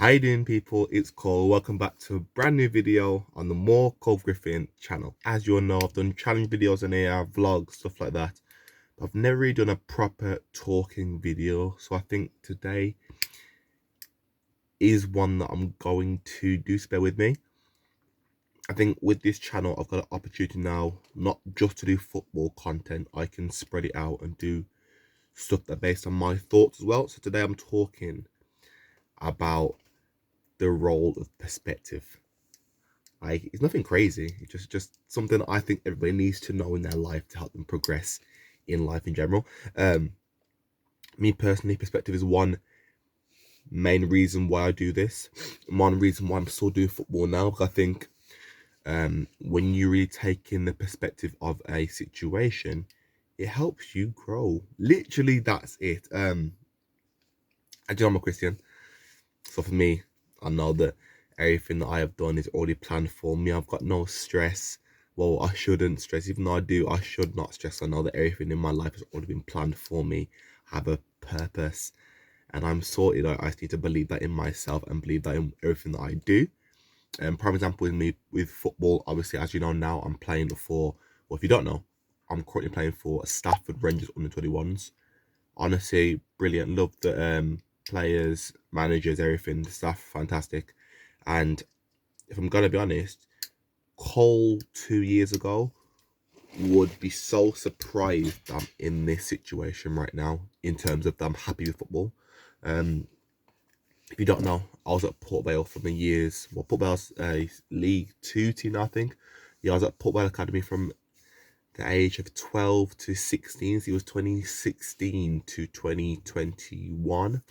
How you doing, people? It's Cole. Welcome back to a brand new video on the More Cole Griffin channel. As you all know, I've done challenge videos on here, vlogs, stuff like that. But I've never really done a proper talking video. So I think today is one that I'm going to do. So bear with me. I think with this channel, I've got an opportunity now, not just to do football content. I can spread it out and do stuff that based on my thoughts as well. So today I'm talking about the role of perspective. Like, it's nothing crazy. It's just something I think everybody needs to know in their life to help them progress in life in general. Me personally, perspective is one main reason why I do this. One reason why I'm still doing football now, because I think when you really take in the perspective of a situation, it helps you grow. Literally, that's it. I do. I'm a Christian, so for me, I know that everything that I have done is already planned for me. I've got no stress. Well, I shouldn't stress. Even though I do, I should not stress. I know that everything in my life has already been planned for me. I have a purpose, and I'm sorted. I just need to believe that in myself and believe that in everything that I do. Prime example with me with football. Obviously, as you know now, I'm playing for. Well, if you don't know, I'm currently playing for Stafford Rangers under 21s. Honestly, brilliant. Love the players, managers, everything. The staff, fantastic. And if I'm gonna be honest, Cole 2 years ago would be so surprised that I'm in this situation right now in terms of that I'm happy with football. Um, if you don't know, I was at Port Vale for the years. Well, Port Vale's a League Two team, I think. Yeah, I was at Port Vale Academy from the age of 12 to 16. So it was 2016 to 2021.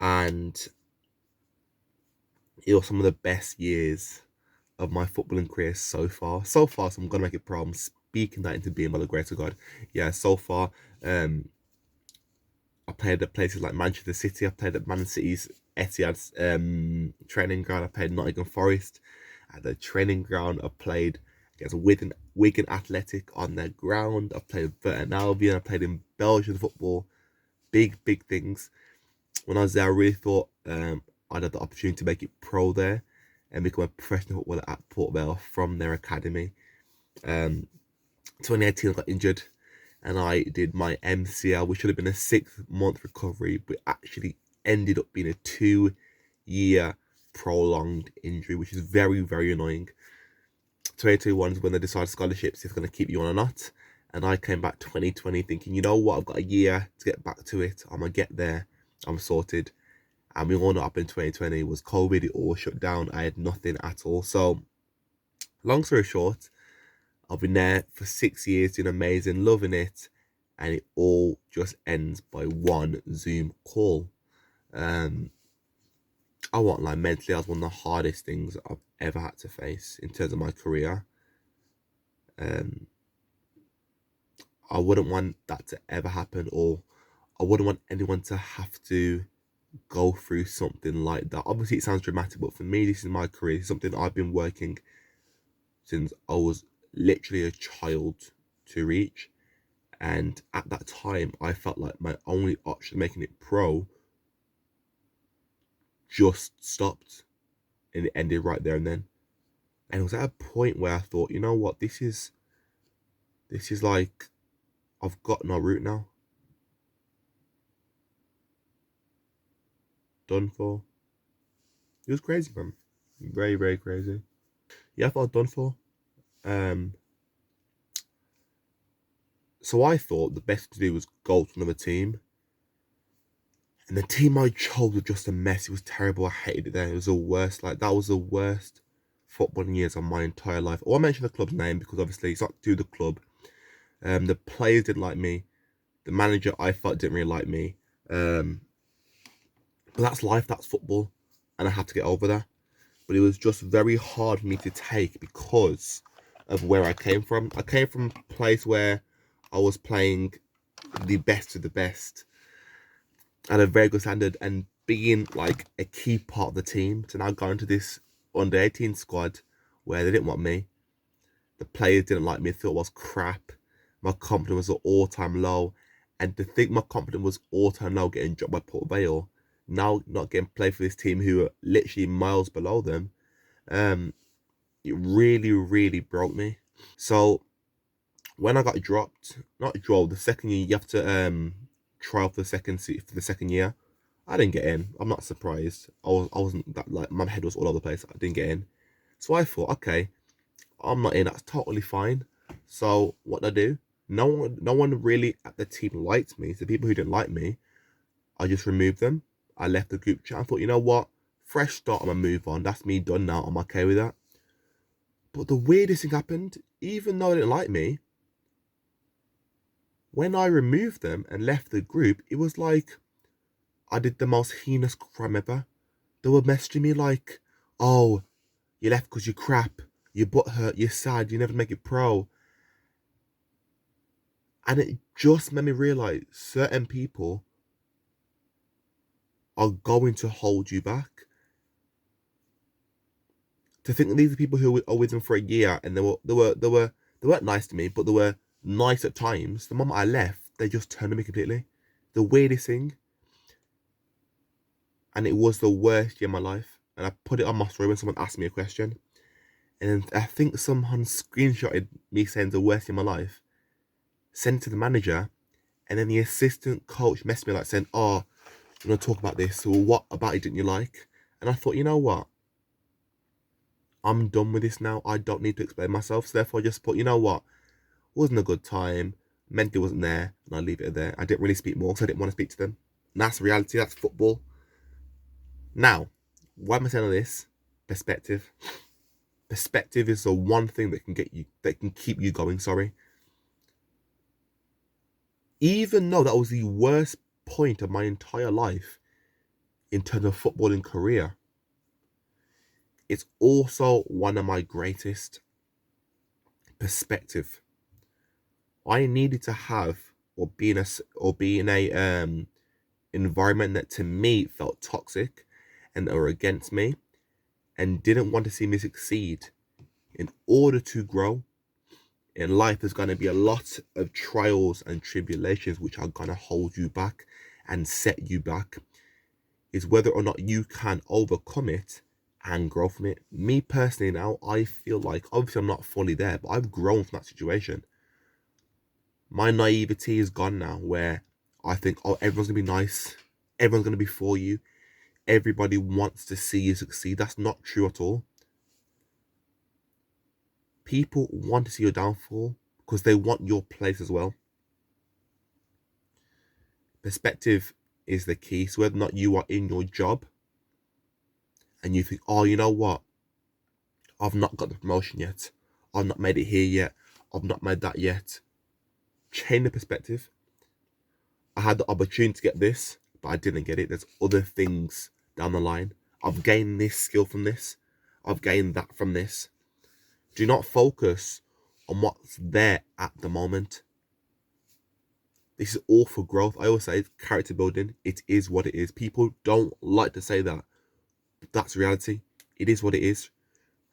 And it was some of the best years of my footballing career so far. So far, so I'm gonna make it pro. I'm speaking that into being by the grace of God. Yeah, so far, I played at places like Manchester City. I played at Man City's Etihad training ground. I played Nottingham Forest at the training ground. I played against Wigan Athletic on their ground. I played at Burton Albion. I played in Belgian football. Big things. When I was there, I really thought I'd have the opportunity to make it pro there and become a professional footballer at Port Vale from their academy. 2018, I got injured and I did my MCL, which should have been a 6 month recovery, but actually ended up being a 2 year prolonged injury, which is very annoying. 2021 is when they decide scholarships if they're going to keep you on or not. And I came back 2020 thinking, you know what, I've got a year to get back to it. I'm going to get there. I'm sorted. And we all know up in 2020 was COVID, it all shut down. I had nothing at all. So, long story short, I've been there for 6 years, doing amazing, loving it, and it all just ends by one Zoom call. I won't lie, mentally, that was one of the hardest things I've ever had to face in terms of my career. I wouldn't want that to ever happen, or I wouldn't want anyone to have to go through something like that. Obviously, it sounds dramatic, but for me, this is my career. It's something I've been working since I was literally a child to reach. And at that time, I felt like my only option making it pro just stopped and it ended right there and then. And it was at a point where I thought, you know what, this is like I've got no route now. Done for. It was crazy, man. Very crazy. Yeah, I felt done for. Um so I thought the best to do was go to another team. And the team I chose was just a mess. It was terrible. I hated it there. It was the worst. Like, that was the worst footballing years of my entire life. I won't mention the club's name because obviously it's not to the club. The players didn't like me. The manager I felt didn't really like me. But that's life, that's football. And I had to get over that. But it was just very hard for me to take because of where I came from. I came from a place where I was playing the best of the best at a very good standard and being like a key part of the team to now go into this under 18 squad where they didn't want me. The players didn't like me, thought it was crap. My confidence was at all time low. And to think my confidence was all time low getting dropped by Port Vale now not getting played for this team who are literally miles below them, it really, really broke me. So when I got dropped, not dropped, the second year you have to trial for the second year. I didn't get in. I'm not surprised. I wasn't that, like, my head was all over the place. I didn't get in. So I thought, okay, I'm not in. That's totally fine. So what did I do? No one really at the team liked me. So the people who didn't like me, I just removed them. I left the group chat. I thought, you know what? Fresh start. I'm gonna move on. That's me done now. I'm okay with that. But the weirdest thing happened. Even though they didn't like me, when I removed them and left the group, it was like I did the most heinous crime ever. They were messaging me like, "Oh, you left because you're crap. You're butthurt. You're sad. You never make it pro." And it just made me realize certain people are going to hold you back. To think that these are people who are with them for a year and they weren't nice to me, but they were nice at times. The moment I left, they just turned on me completely. The weirdest thing. And it was the worst year of my life. And I put it on my story when someone asked me a question. And I think someone screenshotted me saying the worst year of my life, sent it to the manager, and then the assistant coach messaged me like saying, "Oh, you want to talk about this? Or what about it didn't you like?" And I thought, you know what? I'm done with this now. I don't need to explain myself. So therefore I just put, you know what? It wasn't a good time. Mental wasn't there, and I leave it there. I didn't really speak more because I didn't want to speak to them. And that's reality. That's football. Now, why am I saying all this? Perspective. Perspective is the one thing that can keep you going. Sorry. Even though that was the worst point of my entire life in terms of footballing career, it's also one of my greatest. Perspective. I needed to have or be in a environment that to me felt toxic and that were against me and didn't want to see me succeed. In order to grow in life, there's going to be a lot of trials and tribulations which are going to hold you back and set you back. Is whether or not you can overcome it and grow from it. Me personally now, I feel like, obviously I'm not fully there, but I've grown from that situation. My naivety is gone now, where I think, oh, everyone's gonna be nice, everyone's gonna be for you, everybody wants to see you succeed. That's not true at all. People want to see your downfall because they want your place as well. Perspective is the key. So whether or not you are in your job and you think, oh, you know what, I've not got the promotion yet, I've not made it here yet, I've not made that yet, change the perspective. I had the opportunity to get this, but I didn't get it. There's other things down the line. I've gained this skill from this. I've gained that from this. Do not focus on what's there at the moment. This is all for growth. I always say character building. It is what it is. People don't like to say that, but that's reality. It is what it is.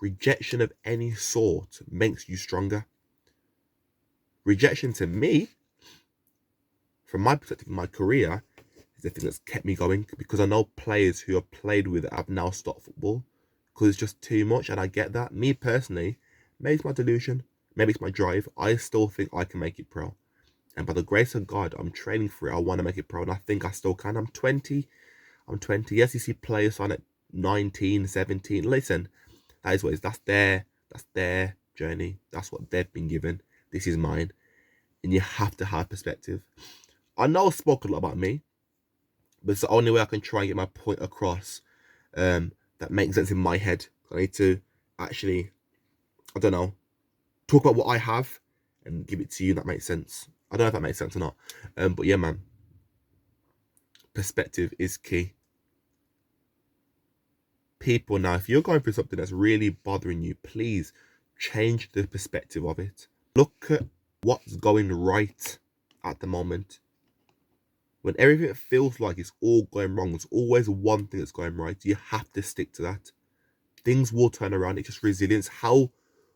Rejection of any sort makes you stronger. Rejection to me, from my perspective, my career, is the thing that's kept me going, because I know players who have played with it have now stopped football because it's just too much, and I get that. Me personally, maybe it's my delusion, maybe it's my drive. I still think I can make it pro, and by the grace of God, I'm training for it. I want to make it pro, and I think I still can. I'm 20. Yes, you see players sign at 19, 17. Listen, that is what it is. That's their journey. That's what they've been given. This is mine, and you have to have perspective. I know I spoke a lot about me, but it's the only way I can try and get my point across, that makes sense in my head. I need to actually, I don't know, talk about what I have and give it to you. That makes sense. I don't know if that makes sense or not. But yeah, man, perspective is key. People, now, if you're going through something that's really bothering you, please change the perspective of it. Look at what's going right at the moment. When everything feels like it's all going wrong, there's always one thing that's going right. You have to stick to that. Things will turn around. It's just resilience. How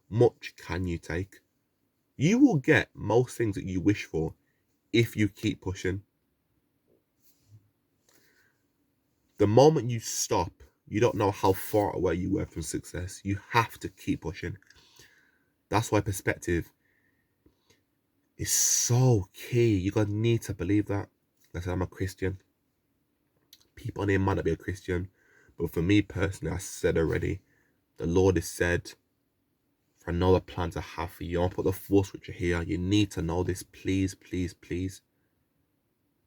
much can you take? You will get most things that you wish for if you keep pushing. The moment you stop, you don't know how far away you were from success. You have to keep pushing. That's why perspective is so key. You gotta need to believe that. Like I said, I'm a Christian. People on here might not be a Christian, but for me personally, I said already, the Lord has said, for I know the plans I have for you. I'll put the full scripture here. You need to know this, please, please, please.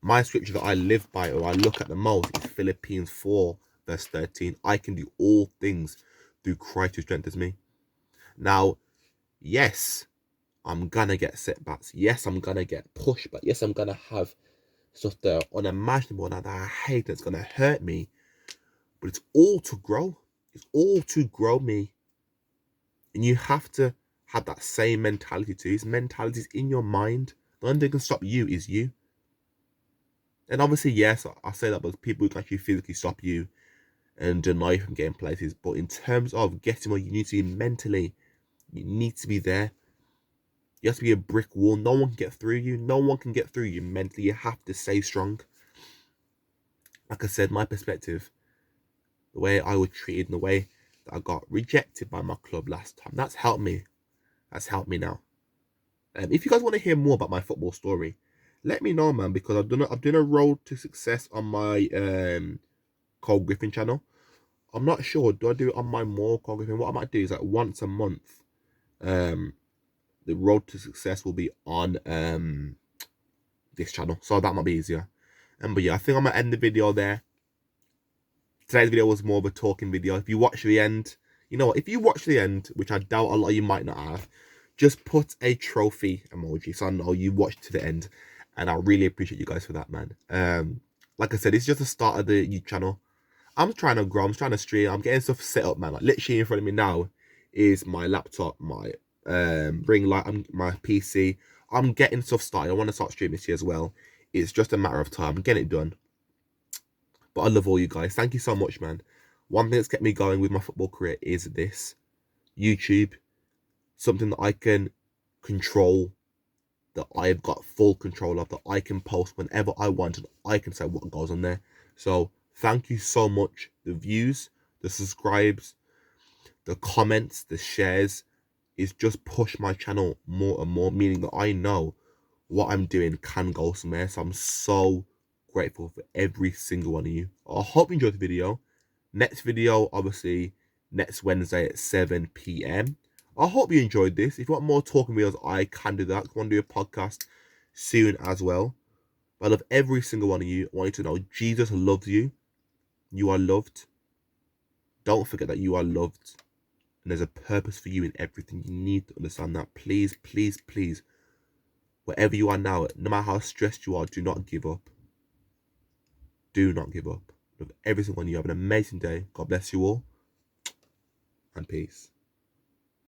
My scripture that I live by, or I look at the most, is Philippians 4, verse 13. I can do all things through Christ who strengthens me. Now, yes, I'm gonna get setbacks. Yes, I'm gonna get pushback. Yes, I'm gonna have stuff that are unimaginable and that I hate that's gonna hurt me. But it's all to grow. It's all to grow me. And you have to have that same mentality too. His mentality is in your mind. The only thing that can stop you is you. And obviously, yes, I say that, but people who can actually physically stop you and deny you from getting places. But in terms of getting where you need to be mentally, you need to be there. You have to be a brick wall. No one can get through you. No one can get through you mentally. You have to stay strong. Like I said, my perspective, the way I was treated, and the way that I got rejected by my club last time, that's helped me. That's helped me now. If you guys want to hear more about my football story, let me know, man, because I've done a road to success on my Cole Griffin channel. I'm not sure. Do I do it on my more Cole Griffin? What I might do is like once a month. The road to success will be on this channel, so that might be easier. But yeah, I think I'm gonna end the video there. Today's video was more of a talking video. If you watch the end, you know what? If you watch the end, which I doubt a lot of you might not have, just put a trophy emoji so I know you watched to the end, and I really appreciate you guys for that, man. Like I said, it's just the start of the YouTube channel. I'm trying to grow. I'm trying to stream. I'm getting stuff set up, man. Like literally in front of me now is my laptop, my ring light, my PC. I'm getting stuff started. I want to start streaming this year as well. It's just a matter of time. I'm getting it done. But I love all you guys. Thank you so much, man. One thing that's kept me going with my football career is this. YouTube. Something that I can control, that I've got full control of, that I can post whenever I want, and I can say what goes on there. So thank you so much. The views, the subscribes, the comments, the shares is just push my channel more and more, meaning that I know what I'm doing can go somewhere. So I'm so grateful for every single one of you. I hope you enjoyed the video. Next video, obviously, next Wednesday at 7 p.m. I hope you enjoyed this. If you want more talking videos, I can do that. I want to do a podcast soon as well. But I love every single one of you. I want you to know Jesus loves you. You are loved. Don't forget that you are loved. And there's a purpose for you in everything. You need to understand that. Please, please, please. Wherever you are now, no matter how stressed you are, do not give up. Do not give up. Love every single one of you. Have an amazing day. God bless you all. And peace.